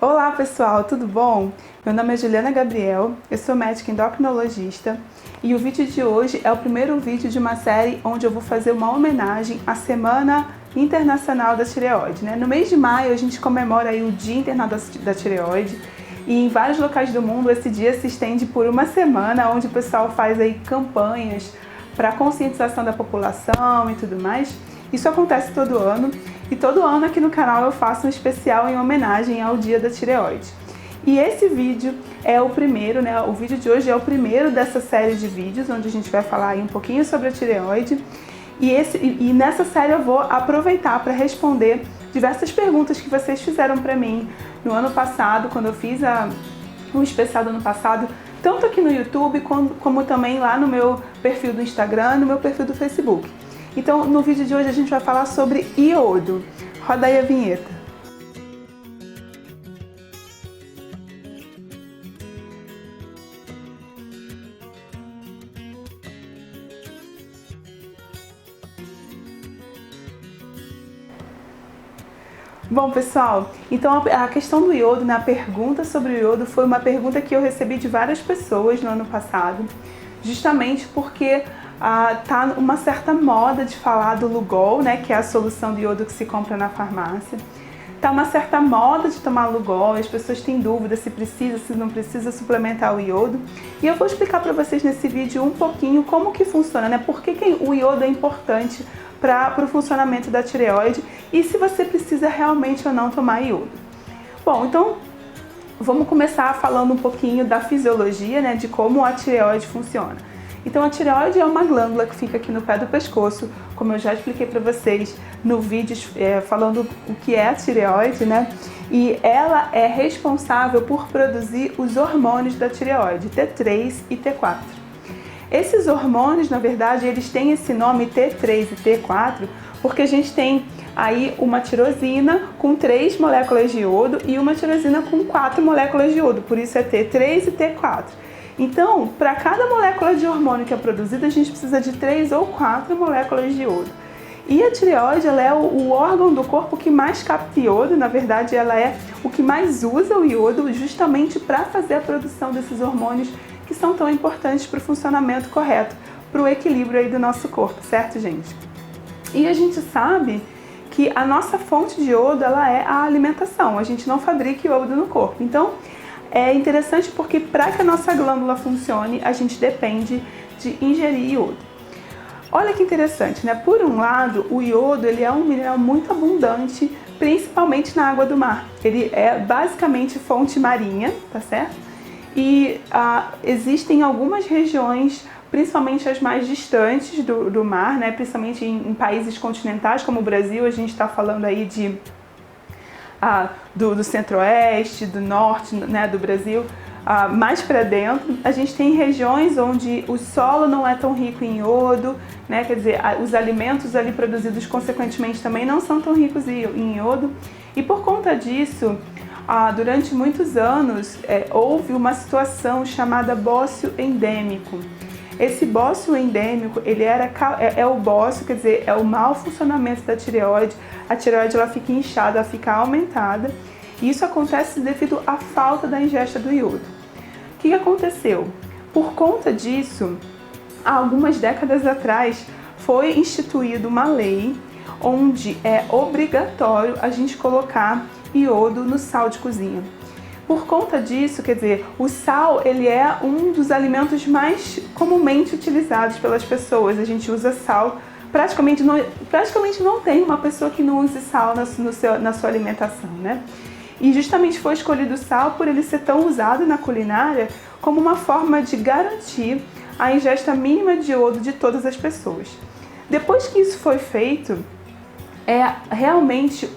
Olá pessoal, tudo bom? Meu nome é Juliana Gabriel, eu sou médica endocrinologista e o vídeo de hoje é o primeiro vídeo de uma série onde eu vou fazer uma homenagem à Semana Internacional da Tireoide, né? No mês de maio a gente comemora aí o Dia Internacional da Tireoide e em vários locais do mundo esse dia se estende por uma semana, onde o pessoal faz aí campanhas para conscientização da população e tudo mais. Isso acontece todo ano e todo ano aqui no canal eu faço um especial em homenagem ao Dia da Tireoide. E esse vídeo é o primeiro, né? O vídeo de hoje é o primeiro dessa série de vídeos onde a gente vai falar aí um pouquinho sobre a tireoide. E nessa série eu vou aproveitar para responder diversas perguntas que vocês fizeram para mim no ano passado, quando eu fiz o especial do ano passado, tanto aqui no YouTube como também lá no meu perfil do Instagram, no meu perfil do Facebook. Então, no vídeo de hoje a gente vai falar sobre iodo. Roda aí a vinheta. Bom, pessoal, então a questão do iodo, né, a pergunta sobre o iodo foi uma pergunta que eu recebi de várias pessoas no ano passado, justamente porque tá uma certa moda de falar do Lugol, né, que é a solução de iodo que se compra na farmácia. Tá uma certa moda de tomar Lugol, as pessoas têm dúvida se precisa, se não precisa suplementar o iodo. E eu vou explicar para vocês nesse vídeo um pouquinho como que funciona, né, por que o iodo é importante para o funcionamento da tireoide e se você precisa realmente ou não tomar iodo. Bom, então vamos começar falando um pouquinho da fisiologia, né, de como a tireoide funciona. Então a tireoide é uma glândula que fica aqui no pé do pescoço, como eu já expliquei para vocês no vídeo falando o que é a tireoide, né? E ela é responsável por produzir os hormônios da tireoide, T3 e T4. Esses hormônios, na verdade, eles têm esse nome T3 e T4 porque a gente tem aí uma tirosina com 3 moléculas de iodo e uma tirosina com 4 moléculas de iodo, por isso é T3 e T4. Então, para cada molécula de hormônio que é produzida, a gente precisa de 3 ou 4 moléculas de iodo. E a tireoide, ela é o órgão do corpo que mais capta iodo, na verdade ela é o que mais usa o iodo justamente para fazer a produção desses hormônios que são tão importantes para o funcionamento correto, para o equilíbrio aí do nosso corpo, certo, gente? E a gente sabe que a nossa fonte de iodo, ela é a alimentação, a gente não fabrica iodo no corpo. Então, é interessante porque para que a nossa glândula funcione, a gente depende de ingerir iodo. Olha que interessante, né? Por um lado, o iodo ele é um mineral muito abundante, principalmente na água do mar. Ele é basicamente fonte marinha, tá certo? E existem algumas regiões, principalmente as mais distantes do mar, né? Principalmente em países continentais como o Brasil, a gente está falando aí do centro-oeste, do norte, né, do Brasil, mais para dentro, a gente tem regiões onde o solo não é tão rico em iodo, né, quer dizer, os alimentos ali produzidos consequentemente também não são tão ricos em iodo, e por conta disso, durante muitos anos, houve uma situação chamada bócio endêmico. Esse bócio endêmico, ele é o bócio, quer dizer, é o mau funcionamento da tireoide. A tireoide ela fica inchada, ela fica aumentada. E isso acontece devido à falta da ingesta do iodo. O que aconteceu? Por conta disso, há algumas décadas atrás, foi instituída uma lei onde é obrigatório a gente colocar iodo no sal de cozinha. Por conta disso, quer dizer, o sal ele é um dos alimentos mais comumente utilizados pelas pessoas. A gente usa sal, praticamente não tem uma pessoa que não use sal na sua alimentação, né? E justamente foi escolhido o sal por ele ser tão usado na culinária como uma forma de garantir a ingesta mínima de iodo de todas as pessoas. Depois que isso foi feito, realmente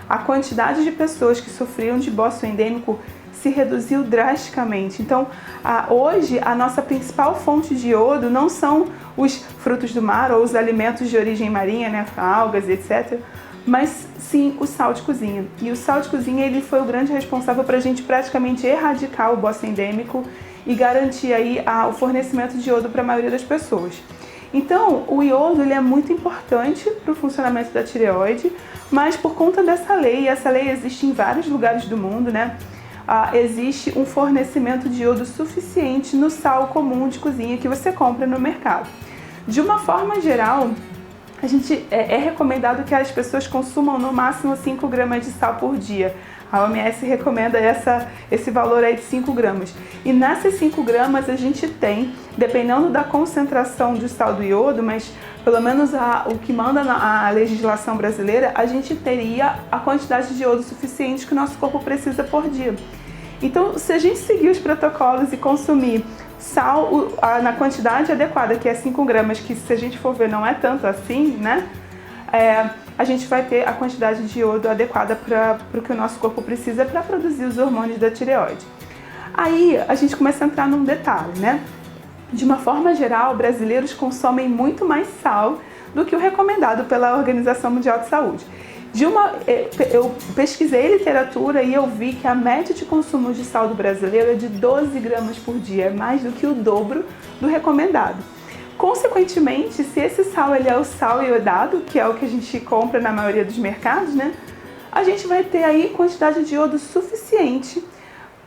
a quantidade de pessoas que sofriam de bócio endêmico se reduziu drasticamente. Então, hoje, a nossa principal fonte de iodo não são os frutos do mar ou os alimentos de origem marinha, né, algas, etc., mas sim o sal de cozinha. E o sal de cozinha ele foi o grande responsável para a gente praticamente erradicar o bócio endêmico e garantir aí o fornecimento de iodo para a maioria das pessoas. Então, o iodo ele é muito importante para o funcionamento da tireoide, mas por conta dessa lei, e essa lei existe em vários lugares do mundo, né? Existe um fornecimento de iodo suficiente no sal comum de cozinha que você compra no mercado. De uma forma geral, é recomendado que as pessoas consumam no máximo 5 gramas de sal por dia. A OMS recomenda esse valor aí de 5 gramas. E nessas 5 gramas a gente tem, dependendo da concentração de sal do iodo, mas pelo menos o que manda a legislação brasileira, a gente teria a quantidade de iodo suficiente que o nosso corpo precisa por dia. Então, se a gente seguir os protocolos e consumir sal na quantidade adequada, que é 5 gramas, que se a gente for ver não é tanto assim, né? A gente vai ter a quantidade de iodo adequada para o que o nosso corpo precisa para produzir os hormônios da tireoide. Aí a gente começa a entrar num detalhe, né? De uma forma geral, brasileiros consomem muito mais sal do que o recomendado pela Organização Mundial de Saúde. Eu pesquisei literatura e eu vi que a média de consumo de sal do brasileiro é de 12 gramas por dia, é mais do que o dobro do recomendado. Consequentemente, se esse sal ele é o sal iodado, que é o que a gente compra na maioria dos mercados, né? A gente vai ter aí quantidade de iodo suficiente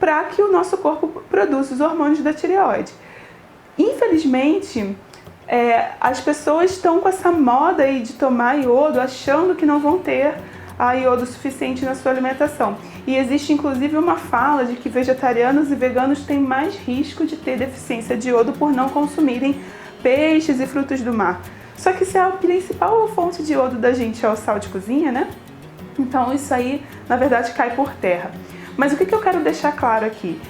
para que o nosso corpo produza os hormônios da tireoide. Infelizmente, as pessoas estão com essa moda aí de tomar iodo achando que não vão ter iodo suficiente na sua alimentação. E existe inclusive uma fala de que vegetarianos e veganos têm mais risco de ter deficiência de iodo por não consumirem peixes e frutos do mar. Só que se a principal fonte de iodo da gente é o sal de cozinha, né? Então isso aí, na verdade, cai por terra. Mas o que eu quero deixar claro aqui?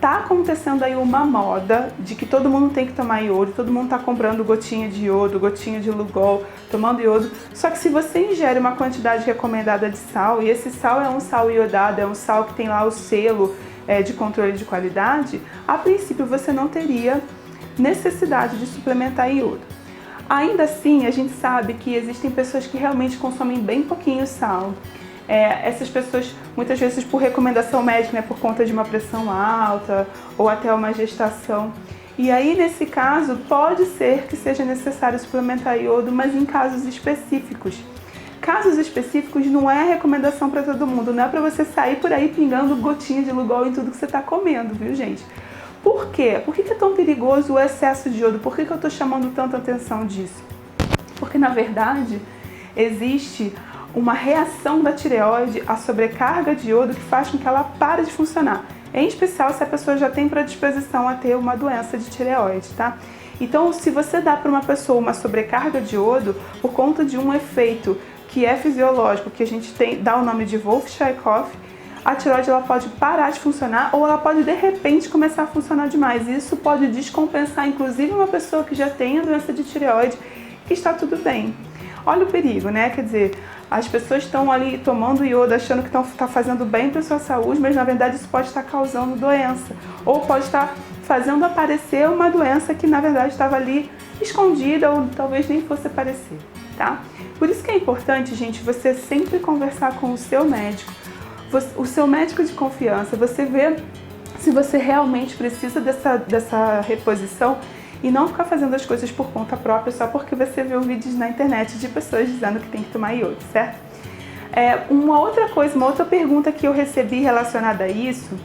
Tá acontecendo aí uma moda de que todo mundo tem que tomar iodo, todo mundo tá comprando gotinha de iodo, gotinha de Lugol, tomando iodo. Só que se você ingere uma quantidade recomendada de sal, e esse sal é um sal iodado, é um sal que tem lá o selo de controle de qualidade, a princípio você não teria necessidade de suplementar iodo. Ainda assim, a gente sabe que existem pessoas que realmente consomem bem pouquinho sal. Essas pessoas, muitas vezes por recomendação médica, né, por conta de uma pressão alta ou até uma gestação. E aí, nesse caso, pode ser que seja necessário suplementar iodo, mas em casos específicos. Casos específicos não é recomendação para todo mundo, não é para você sair por aí pingando gotinha de Lugol em tudo que você está comendo, viu, gente? Por quê? Por que é tão perigoso o excesso de iodo? Por que eu estou chamando tanta atenção disso? Porque, na verdade, existe uma reação da tireoide à sobrecarga de iodo que faz com que ela pare de funcionar. Em especial se a pessoa já tem predisposição a ter uma doença de tireoide, tá? Então, se você dá para uma pessoa uma sobrecarga de iodo por conta de um efeito que é fisiológico, que a gente dá o nome de Wolff-Chaikoff, a tireoide ela pode parar de funcionar ou ela pode de repente começar a funcionar demais. Isso pode descompensar inclusive uma pessoa que já tem a doença de tireoide e está tudo bem. Olha o perigo, né? Quer dizer, as pessoas estão ali tomando iodo achando que está fazendo bem para a sua saúde, mas na verdade isso pode estar causando doença ou pode estar fazendo aparecer uma doença que na verdade estava ali escondida ou talvez nem fosse aparecer, tá? Por isso que é importante, gente, você sempre conversar com o seu médico, o seu médico de confiança, você vê se você realmente precisa dessa reposição e não ficar fazendo as coisas por conta própria só porque você viu vídeos na internet de pessoas dizendo que tem que tomar iodo, certo? Uma outra pergunta que eu recebi relacionada a isso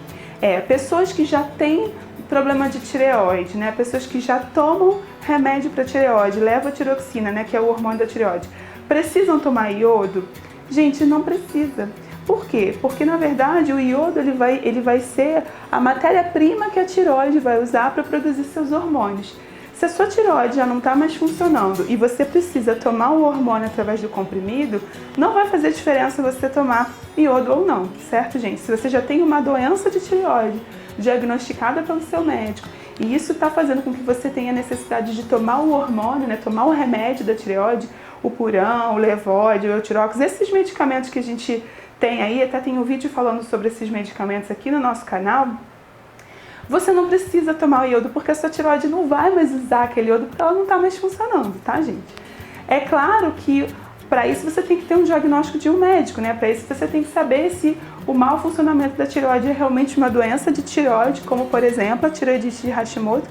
pessoas que já têm problema de tireoide, né? Pessoas que já tomam remédio para tireoide, levotiroxina, né? Que é o hormônio da tireoide, precisam tomar iodo? Gente, não precisa. Por quê? Porque na verdade o iodo ele vai ser a matéria-prima que a tireoide vai usar para produzir seus hormônios. Se a sua tireoide já não está mais funcionando e você precisa tomar o hormônio através do comprimido, não vai fazer diferença você tomar iodo ou não, certo, gente? Se você já tem uma doença de tireoide diagnosticada pelo seu médico e isso está fazendo com que você tenha necessidade de tomar o hormônio, né, tomar o remédio da tireoide, o Purão, o Levoide, o Eutirox, esses medicamentos que a gente tem aí, até tem um vídeo falando sobre esses medicamentos aqui no nosso canal, você não precisa tomar o iodo porque a sua tireoide não vai mais usar aquele iodo porque ela não está mais funcionando, tá, gente? É claro que para isso você tem que ter um diagnóstico de um médico, né? Para isso você tem que saber se o mau funcionamento da tireoide é realmente uma doença de tireoide, como por exemplo a tireoidite de Hashimoto,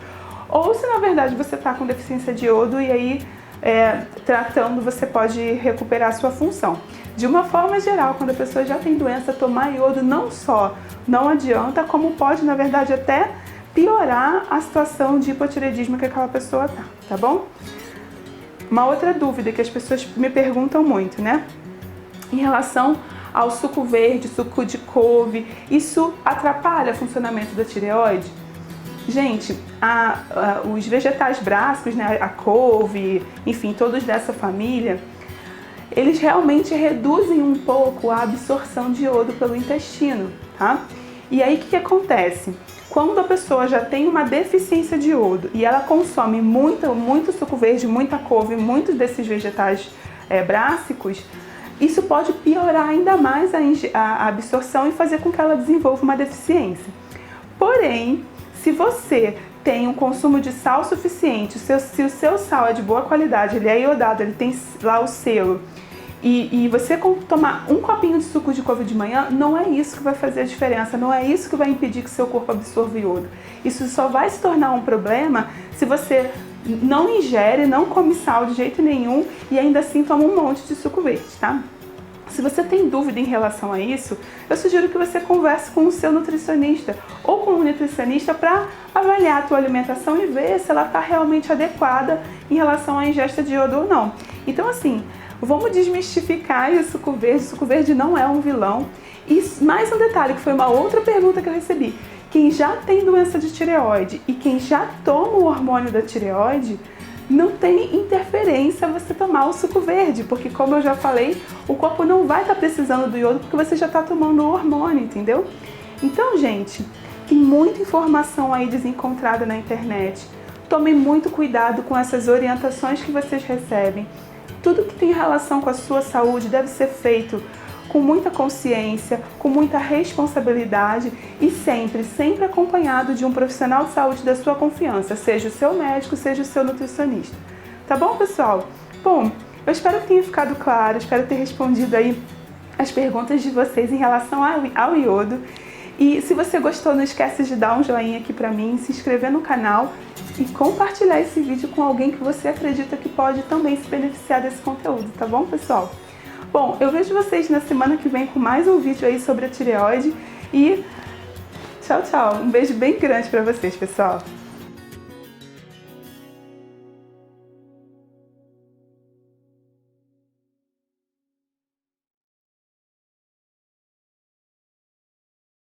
ou se na verdade você está com deficiência de iodo e aí tratando você pode recuperar a sua função. De uma forma geral, quando a pessoa já tem doença, tomar iodo não só não adianta, como pode na verdade até piorar a situação de hipotireoidismo que aquela pessoa tá bom? Uma outra dúvida que as pessoas me perguntam muito, né? Em relação ao suco verde, suco de couve, isso atrapalha o funcionamento da tireoide? Gente, os vegetais brássicos, né, a couve, enfim, todos dessa família, eles realmente reduzem um pouco a absorção de iodo pelo intestino, tá? E aí o que acontece? Quando a pessoa já tem uma deficiência de iodo e ela consome muito suco verde, muita couve, muitos desses vegetais brássicos, isso pode piorar ainda mais a absorção e fazer com que ela desenvolva uma deficiência. Porém, se você tem um consumo de sal suficiente, se o seu sal é de boa qualidade, ele é iodado, ele tem lá o selo, e você tomar um copinho de suco de couve de manhã, não é isso que vai fazer a diferença, não é isso que vai impedir que seu corpo absorva iodo. Isso só vai se tornar um problema se você não ingere, não come sal de jeito nenhum e ainda assim toma um monte de suco verde, tá? Se você tem dúvida em relação a isso, eu sugiro que você converse com o seu nutricionista ou com um nutricionista para avaliar a tua alimentação e ver se ela está realmente adequada em relação à ingesta de iodo ou não. Então assim, vamos desmistificar o suco verde não é um vilão. E mais um detalhe, que foi uma outra pergunta que eu recebi. Quem já tem doença de tireoide e quem já toma o hormônio da tireoide, não tem interferência você tomar o suco verde, porque como eu já falei, o corpo não vai estar precisando do iodo porque você já está tomando o hormônio, entendeu? Então, gente, tem muita informação aí desencontrada na internet. Tomem muito cuidado com essas orientações que vocês recebem. Tudo que tem relação com a sua saúde deve ser feito com muita consciência, com muita responsabilidade e sempre acompanhado de um profissional de saúde da sua confiança, seja o seu médico, seja o seu nutricionista. Tá bom, pessoal? Bom, eu espero que tenha ficado claro, espero ter respondido aí as perguntas de vocês em relação ao iodo. E se você gostou, não esquece de dar um joinha aqui pra mim, se inscrever no canal e compartilhar esse vídeo com alguém que você acredita que pode também se beneficiar desse conteúdo, tá bom, pessoal? Bom, eu vejo vocês na semana que vem com mais um vídeo aí sobre a tireoide e tchau, tchau. Um beijo bem grande pra vocês, pessoal.